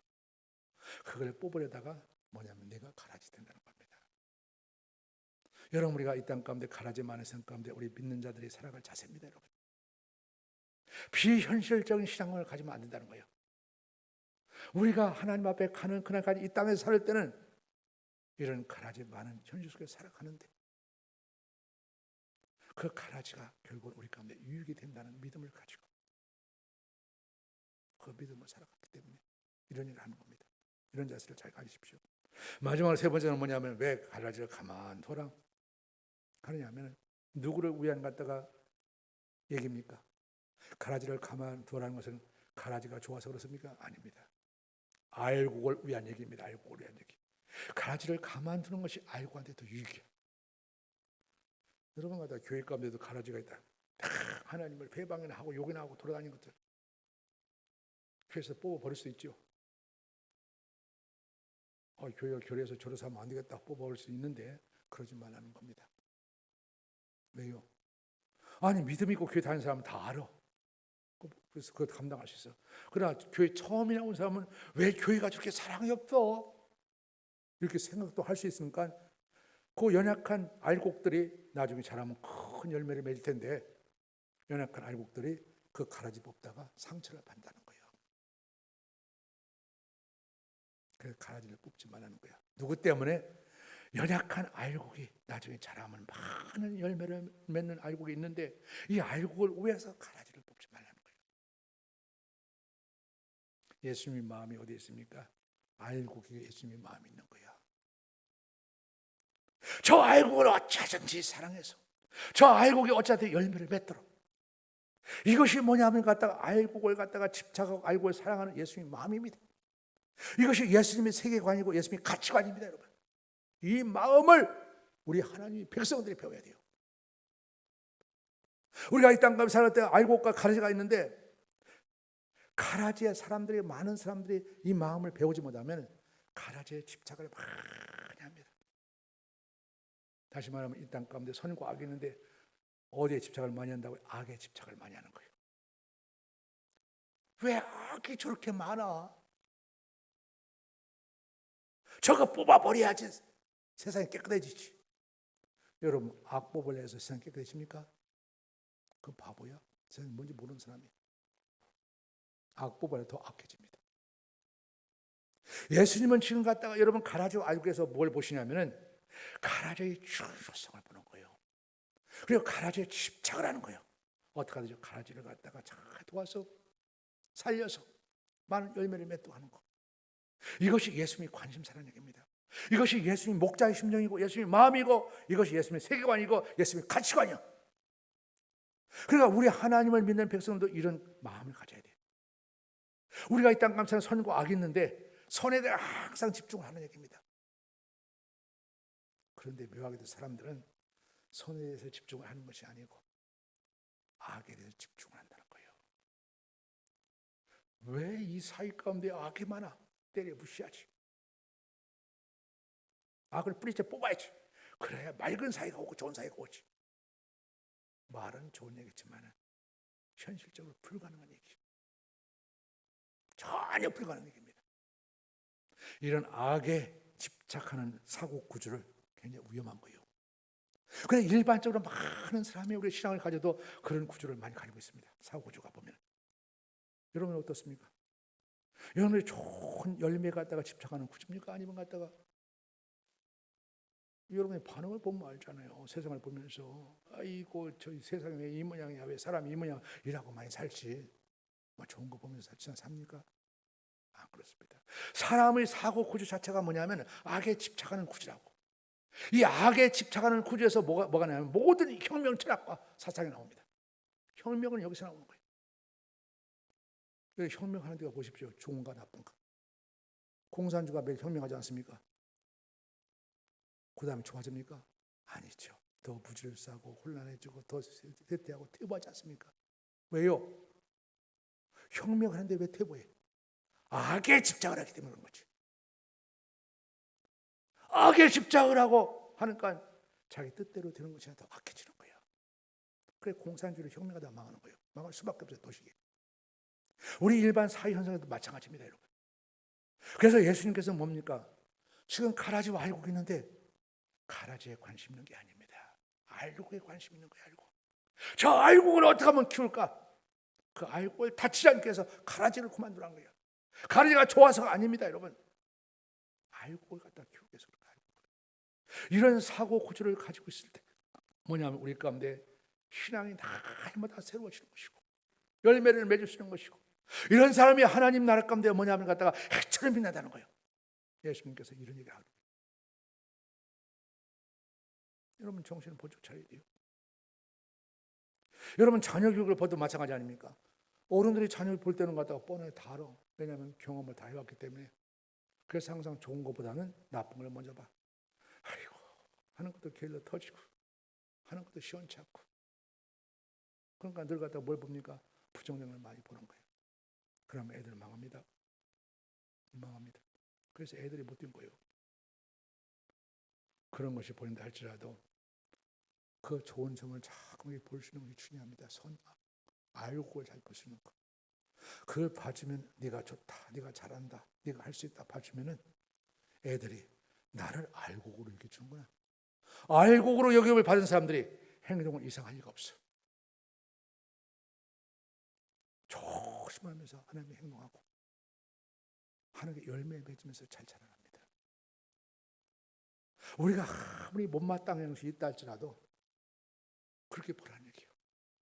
그걸 뽑으려다가 뭐냐면 내가 가라지 된다는 겁니다. 여러분 우리가 이 땅 가운데 가라지 많은 생 가운데 우리 믿는 자들이 살아갈 자세입니다. 여러분 비현실적인 신앙을 가지면 안 된다는 거예요. 우리가 하나님 앞에 가는 그날까지 이 땅에서 살 때는 이런 가라지 많은 현실 속에 살아가는데 그 가라지가 결국 우리 가운데 유익이 된다는 믿음을 가지고 그 믿음을 살아갔기 때문에 이런 일을 하는 겁니다. 이런 자세를 잘 가지십시오. 마지막으로 세 번째는 뭐냐면 왜 가라지를 가만둬라 하느냐면 누구를 위한 갖다가 얘기입니까? 가라지를 가만두라는 것은 가라지가 좋아서 그렇습니까? 아닙니다. 알곡을 위한 얘기입니다. 알곡을 위한 얘기. 가라지를 가만두는 것이 알곡한테 더 유익해요. 여러분마다 교회 가운데도 가라지가 있다. 하나님을 회방이나 하고 욕이나 하고 돌아다니는 것들 교회에서 뽑아버릴 수 있죠. 교회가 교회에서 저래서 하면 안 되겠다 뽑아버릴 수 있는데 그러지 말라는 겁니다. 왜요? 아니 믿음 있고 교회 다니는 사람은 다 알아. 그래서 그거 감당할 수 있어. 그러나 교회 처음에 나온 사람은 왜 교회가 저렇게 사랑이 없어? 이렇게 생각도 할 수 있으니까 그 연약한 알곡들이 나중에 자라면 큰 열매를 맺을 텐데 연약한 알곡들이 그 가라지 뽑다가 상처를 받는다는 거예요. 그래서 가라지를 뽑지 말라는 거야. 누구 때문에? 연약한 알곡이 나중에 자라면 많은 열매를 맺는 알곡이 있는데 이 알곡을 위해서 가라지를 뽑지 말라는 거예요. 예수님의 마음이 어디에 있습니까? 알곡이 예수님의 마음이 있는 거야. 저 알곡을 어쩌든지 사랑해서 저 알곡이 어쩌든 열매를 맺도록 이것이 뭐냐면 갖다가 알곡을 갖다가 집착하고 알곡을 사랑하는 예수님의 마음입니다. 이것이 예수님의 세계관이고 예수님의 가치관입니다. 여러분 이 마음을 우리 하나님의 백성들이 배워야 돼요. 우리가 이 땅 가운데 살 때 알곡과 가라지가 있는데 가라지의 사람들이 많은 사람들이 이 마음을 배우지 못하면 가라지에 집착을 많이 합니다. 다시 말하면 이 땅 가운데 선과 악이 있는데 어디에 집착을 많이 한다고요? 악에 집착을 많이 하는 거예요. 왜 악이 저렇게 많아? 저거 뽑아버려야지 세상이 깨끗해지지. 여러분 악 뽑으려 해서 세상이 깨끗해집니까? 그 바보야. 세상이 뭔지 모르는 사람이야. 악 뽑아야 더 악해집니다. 예수님은 지금 갔다가 여러분 가라지와 알곡에서 뭘 보시냐면은 가라지의 중요성을 보는 거예요. 그리고 가라지에 집착을 하는 거예요. 어떻게 하죠? 가라지를 갖다가 잘 도와서 살려서 많은 열매를 맺도록 하는 거. 이것이 예수님의 관심사라는 얘기입니다. 이것이 예수님의 목자의 심정이고 예수님의 마음이고 이것이 예수님의 세계관이고 예수님의 가치관이요. 그러니까 우리 하나님을 믿는 백성도 이런 마음을 가져야 돼요. 우리가 이 땅 감사는 선과 악이 있는데 선에 대해 항상 집중을 하는 얘기입니다. 그런데 묘하게도 사람들은 선에 대해서 집중을 하는 것이 아니고 악에 대해서 집중을 한다는 거예요. 왜 이 사회 가운데 악이 많아? 때려 부시하지. 악을 뿌리째 뽑아야지. 그래야 맑은 사회가 오고 좋은 사회가 오지. 말은 좋은 얘기지만 현실적으로 불가능한 얘기죠. 전혀 불가능한 얘기입니다. 이런 악에 집착하는 사고 구조를 굉장히 위험한 거예요. 그냥 일반적으로 많은 사람이 우리 신앙을 가져도 그런 구조를 많이 가지고 있습니다. 사고 구조가 보면. 여러분 어떻습니까? 여러분이 좋은 열매 갖다가 집착하는 구조입니까? 아니면 갖다가 여러분의 반응을 보면 알잖아요. 세상을 보면서 아이고 저 세상에 왜 이 모양이야, 왜 사람이 이 모양 이라고 많이 살지, 뭐 좋은 거 보면서 삽니까? 안 그렇습니다. 사람의 사고 구조 자체가 뭐냐면 악에 집착하는 구조라고. 이 악에 집착하는 구조에서 뭐가 나냐면 모든 혁명 철학과 사상이 나옵니다. 혁명은 여기서 나오는 거예요. 혁명하는 데가 보십시오. 좋은가 나쁜가. 공산주가 매일 혁명하지 않습니까? 그 다음에 좋아집니까? 아니죠. 더 부지를 싸고 혼란해지고 더 쇠퇴하고 퇴보하지 않습니까? 왜요? 혁명하는데 왜 퇴보해? 악에 집착을 하기 때문에 그런 거지. 악에 집착을 하고 하니까 자기 뜻대로 되는 것이 더 악해지는 거예요. 그래 공산주의를 혁명하다 망하는 거예요. 망할 수밖에 없어요. 도시에. 우리 일반 사회 현상에도 마찬가지입니다. 여러분. 그래서 예수님께서 뭡니까? 지금 가라지와 알곡이 있는데 가라지에 관심 있는 게 아닙니다. 알곡에 관심 있는 거예요. 알곡. 저 알곡을 어떻게 하면 키울까? 그 알곡을 다치지 않게 해서 가라지를 그만두라는 거예요. 가라지가 좋아서가 아닙니다. 여러분. 알곡을 갖다 키우기 위해서 그런 거예요. 이런 사고 구조를 가지고 있을 때 뭐냐면 우리 가운데 신앙이 날마다 새로워지는 것이고 열매를 맺을 수 있는 것이고 이런 사람이 하나님 나라 가운데 뭐냐면 갖다가 해처럼 빛나다는 거예요. 예수님께서 이런 얘기를 하거든요. 여러분 정신을 번쩍 차려야 돼요. 여러분 자녀 교육을 봐도 마찬가지 아닙니까? 어른들이 자녀를 볼 때는 갖다가 뻔하게 다 알아. 왜냐하면 경험을 다 해왔기 때문에. 그래서 항상 좋은 것보다는 나쁜 걸 먼저 봐. 아이고 하는 것도 게을러 터지고 하는 것도 시원치 않고. 그러니까 늘 갖다가 뭘 봅니까? 부정적인 걸 많이 보는 거예요. 그러면 애들은 망합니다. 망합니다. 그래서 애들이 못 뛴 거예요. 그런 것이 보인다 할지라도 그 좋은 점을 자꾸 볼 수 있는 것이 중요합니다. 알고 잘 볼 수 있는 것. 그걸 봐주면 네가 좋다, 네가 잘한다, 네가 할 수 있다 봐주면은 애들이 나를 알곡으로 이렇게 주는구나. 알곡으로 여김을 받은 사람들이 행동을 이상할 리가 없어. 조심하면서 하나님의 행동하고 하나님의 열매 맺으면서 잘 자라납니다. 우리가 아무리 못마땅한 것이 있다 할지라도 그렇게 보라는 얘기예요.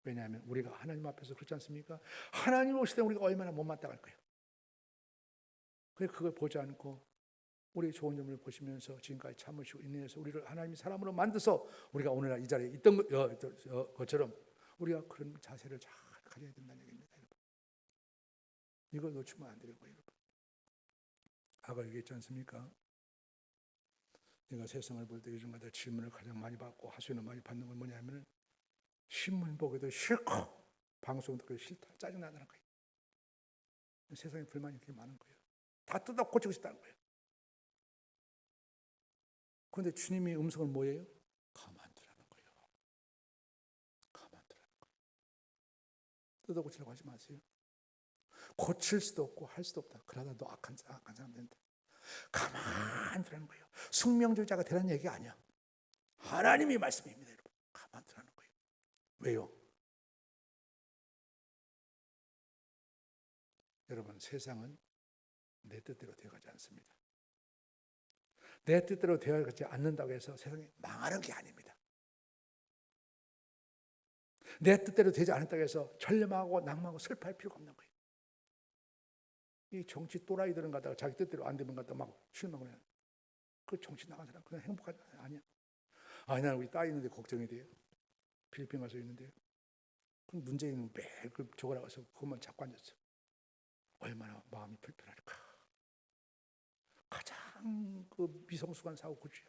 왜냐하면 우리가 하나님 앞에서 그렇지 않습니까? 하나님 오실 때 우리가 얼마나 못마땅할 거예요. 그래서 그걸 보지 않고 우리의 좋은 점을 보시면서 지금까지 참으시고 인내해서 우리를 하나님이 사람으로 만드서 우리가 오늘날 이 자리에 있던 것처럼 우리가 그런 자세를 잘 가져야 된다는 얘기입니다. 여러분. 이걸 놓치면 안 되는 거예요. 여러분. 아까 얘기했지 않습니까? 내가 세상을 볼 때 요즘마다 질문을 가장 많이 받고 하소연을 많이 받는 건 뭐냐면 신문 보기도 싫고 방송 듣기도 싫다, 짜증나는 거예요. 세상에 불만이 그렇게 많은 거예요. 다 뜯어 고치고 싶다는 거예요. 그런데 주님의 음성은 뭐예요? 가만두라는 거예요. 가만두라는 거예요. 뜯어 고치려고 하지 마세요. 고칠 수도 없고 할 수도 없다. 그러다 너 악한 사람 된다. 가만두라는 거예요. 숙명주의자가 되라는 얘기가 아니야. 하나님이 말씀입니다. 여러분. 가만두라는 거예요. 왜요? 여러분 세상은 내 뜻대로 되어가지 않습니다. 내 뜻대로 되어가지 않는다고 해서 세상이 망하는 게 아닙니다. 내 뜻대로 되지 않았다고 해서 전념하고 낭망하고 슬퍼할 필요가 없는 거예요. 이 정치 또라이들은 가다가 자기 뜻대로 안 되면 갖다 막 실망을 해요. 그 정치 나간 사람 그냥 행복하지 아니야. 난 우리 딸이 있는데 걱정이 돼요. 필리핀 가서 있는데요. 그럼 문재인은 매일 그 저거라 가서 그것만 잡고 앉았어. 얼마나 마음이 불편할까. 가장 그 미성숙한 사고 구조야.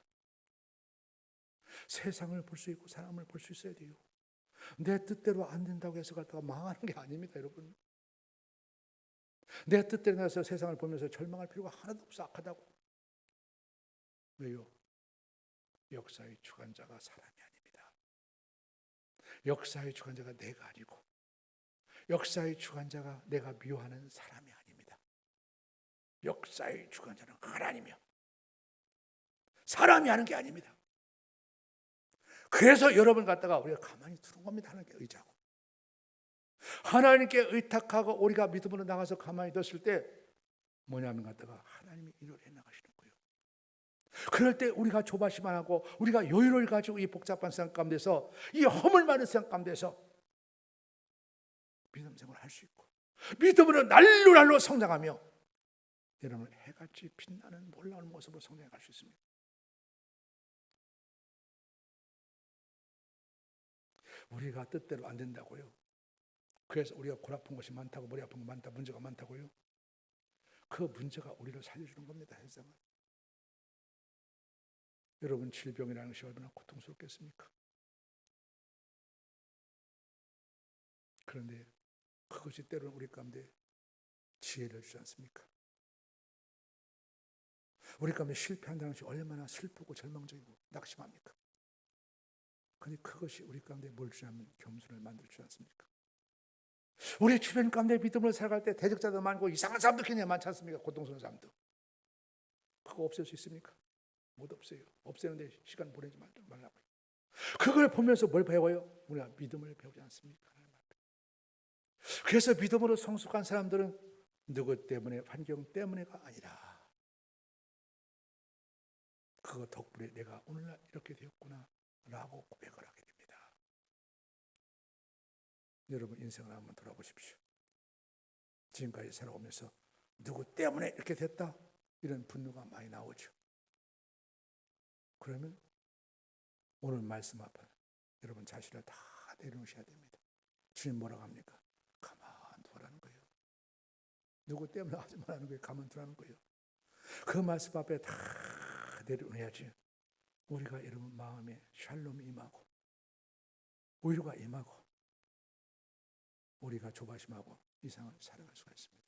세상을 볼 수 있고 사람을 볼 수 있어야 돼요. 내 뜻대로 안 된다고 해서 갖다가 망하는 게 아닙니다, 여러분. 내 뜻대로 해서 세상을 보면서 절망할 필요가 하나도 없어. 악하다고. 왜요? 역사의 주관자가 사람이 아닙니다. 역사의 주관자가 내가 아니고 역사의 주관자가 내가 미워하는 사람이 아닙니다. 역사의 주관자는 하나님이요. 사람이 하는 게 아닙니다. 그래서 여러분 갖다가 우리가 가만히 두는 겁니다. 하나님께 의지하고 하나님께 의탁하고 우리가 믿음으로 나가서 가만히 뒀을 때 뭐냐면 갖다가 하나님이 일을 해나가시는 거예요. 그럴 때 우리가 조바심 안 하고 우리가 여유를 가지고 이 복잡한 세상 가운데서 이 허물 많은 세상 가운데서 믿음 생활을 할 수 있고 믿음으로 날로 성장하며 여러분 해같이 빛나는 놀라운 모습으로 성장해 갈 수 있습니다. 우리가 뜻대로 안 된다고요. 그래서 우리가 골 아픈 것이 많다고 머리 아픈 거 많다 문제가 많다고요. 그 문제가 우리를 살려주는 겁니다. 세상은. 여러분 질병이라는 것이 얼마나 고통스럽겠습니까? 그런데 그것이 때로는 우리 가운데 지혜를 주지 않습니까? 우리 가운데 실패한다는 것이 얼마나 슬프고 절망적이고 낙심합니까? 그런데 그것이 우리 가운데 뭘 주냐면 겸손을 만들 줄 않습니까? 우리 주변 가운데 믿음을 살아갈 때 대적자도 많고 이상한 사람도 굉장히 많지 않습니까? 고통스러운 사람도. 그거 없앨 수 있습니까? 못 없애요. 없애는데 시간 보내지 말라고요. 그걸 보면서 뭘 배워요? 우리가 믿음을 배우지 않습니까? 그래서 믿음으로 성숙한 사람들은 누구 때문에 환경 때문에가 아니라 그거 덕분에 내가 오늘날 이렇게 되었구나 라고 고백을 하게 됩니다. 여러분 인생을 한번 돌아보십시오. 지금까지 살아오면서 누구 때문에 이렇게 됐다 이런 분노가 많이 나오죠. 그러면 오늘 말씀 앞에 여러분 자신을 다 내려놓으셔야 됩니다. 주님 뭐라고 합니까? 가만두라는 거예요. 누구 때문에 하지 말라는 거예요. 가만두라는 거예요. 그 말씀 앞에 다 내려놓아야지 우리가 여러분 마음에 샬롬이 임하고 오유가 임하고 우리가 조바심하고 이상을 살아갈 수가 있습니다.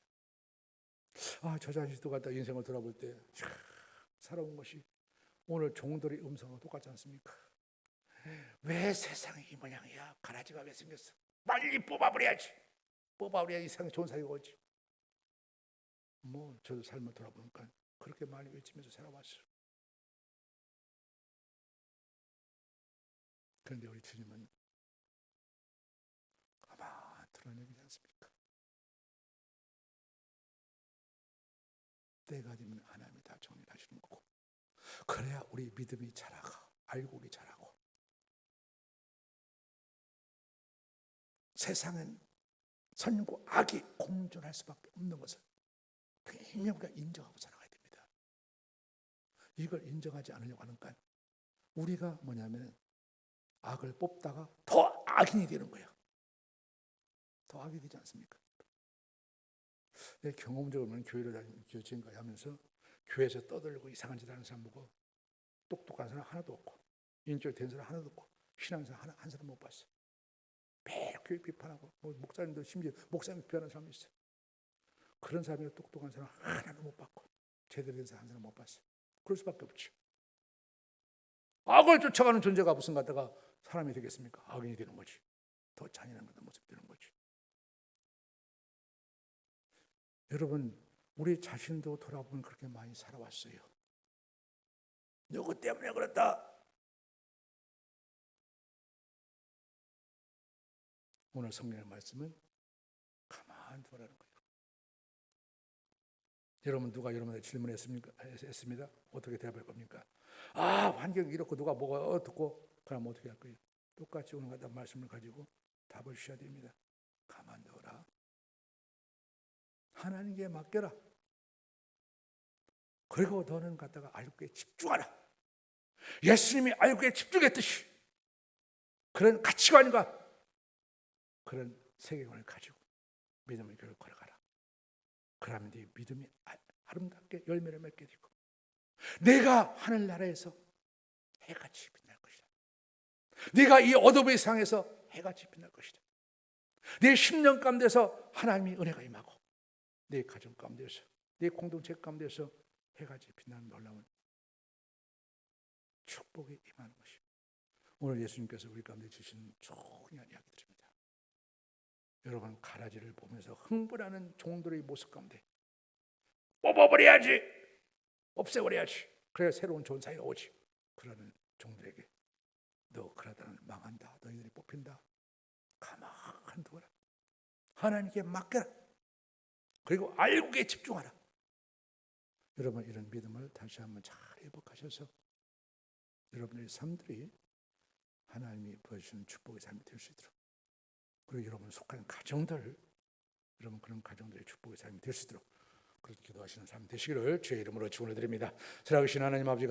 저 자신도 갖다 인생을 돌아볼 때 살아온 것이 오늘 종들의 음성과 똑같지 않습니까? 왜 세상이 이 모양이야? 가라지가 왜 생겼어? 빨리 뽑아버려야지. 뽑아버려야 이 세상에 좋은 사회가 오지. 저도 삶을 돌아보니까 그렇게 많이 외치면서 살아왔어요. 그런데 우리 주님은 가만 두라는 얘기지 않습니까? 때가 되면 하나님이 다 정리하시는 거고 그래야 우리 믿음이 자라가 알곡이 자라고 세상은 선과 악이 공존할 수밖에 없는 것을 분명히 우리가 인정하고 살아가야 됩니다. 이걸 인정하지 않으려고 하니까 우리가 뭐냐면 악을 뽑다가 더 악인이 되는 거예요. 더 악이 되지 않습니까? 내 경험적으로는 교회를 다니면서 지금까지 하면서 교회에서 떠들고 이상한 짓 하는 사람 보고 똑똑한 사람 하나도 없고 인격이 된 사람 하나도 없고 신앙생활 한 사람 못 봤어요. 매일 교회 비판하고 목사님도 심지어 목사님 비판하는 사람이 있어요. 그런 사람이 똑똑한 사람 하나도 못 봤고 제대로 된 사람 한 사람 못 봤어요. 그럴 수밖에 없죠. 악을 쫓아가는 존재가 무슨 갖다가 사람이 되겠습니까? 악인이 되는 거지. 더 잔인한 것도 모습 되는 거지. 여러분 우리 자신도 돌아보면 그렇게 많이 살아왔어요. 누구 때문에 그랬다. 오늘 성령의 말씀은 가만두라는 거예요. 여러분 누가 여러분한테 질문했습니다. 어떻게 대답할 겁니까? 환경이 이렇고 누가 뭐가 어떻고 그럼 어떻게 할 거예요? 똑같이 오늘 같은 말씀을 가지고 답을 주셔야 됩니다. 가만두어라. 하나님께 맡겨라. 그리고 너는 갖다가 알고에 집중하라. 예수님이 알고에 집중했듯이 그런 가치관과 그런 세계관을 가지고 믿음의 길을 걸어가라. 그러면 네 믿음이 아름답게 열매를 맺게 되고 내가 하늘나라에서 해같이 빛날 것이다. 네가 이 어둠의 세상에서 해같이 빛날 것이다. 네 10년 가운데서 하나님의 은혜가 임하고 내 가정 가운데서 내 공동체 가운데서 해같이 빛나는 놀라운 축복이 임하는 것이 오늘 예수님께서 우리 가운데 주신 좋은 이야기들입니다. 여러분 가라지를 보면서 흥분하는 종들의 모습 가운데 뽑아버려야지 없애버려야지 그래야 새로운 좋은 사이가 오지. 그러는 종들에게 너 그러다는 망한다. 너희들이 뽑힌다. 가만 두어라. 하나님께 맡겨라. 그리고 알고에 집중하라. 여러분 이런 믿음을 다시 한번 잘 회복하셔서 여러분의 삶들이 하나님이 보여주시는 축복의 삶이 될 수 있도록, 그리고 여러분 속한 가정들, 여러분 그런 가정들의 축복의 삶이 될 수 있도록 그렇게 기도하시는 삶 되시기를 주의 이름으로 축원해 드립니다. 살아계신 하나님 아버지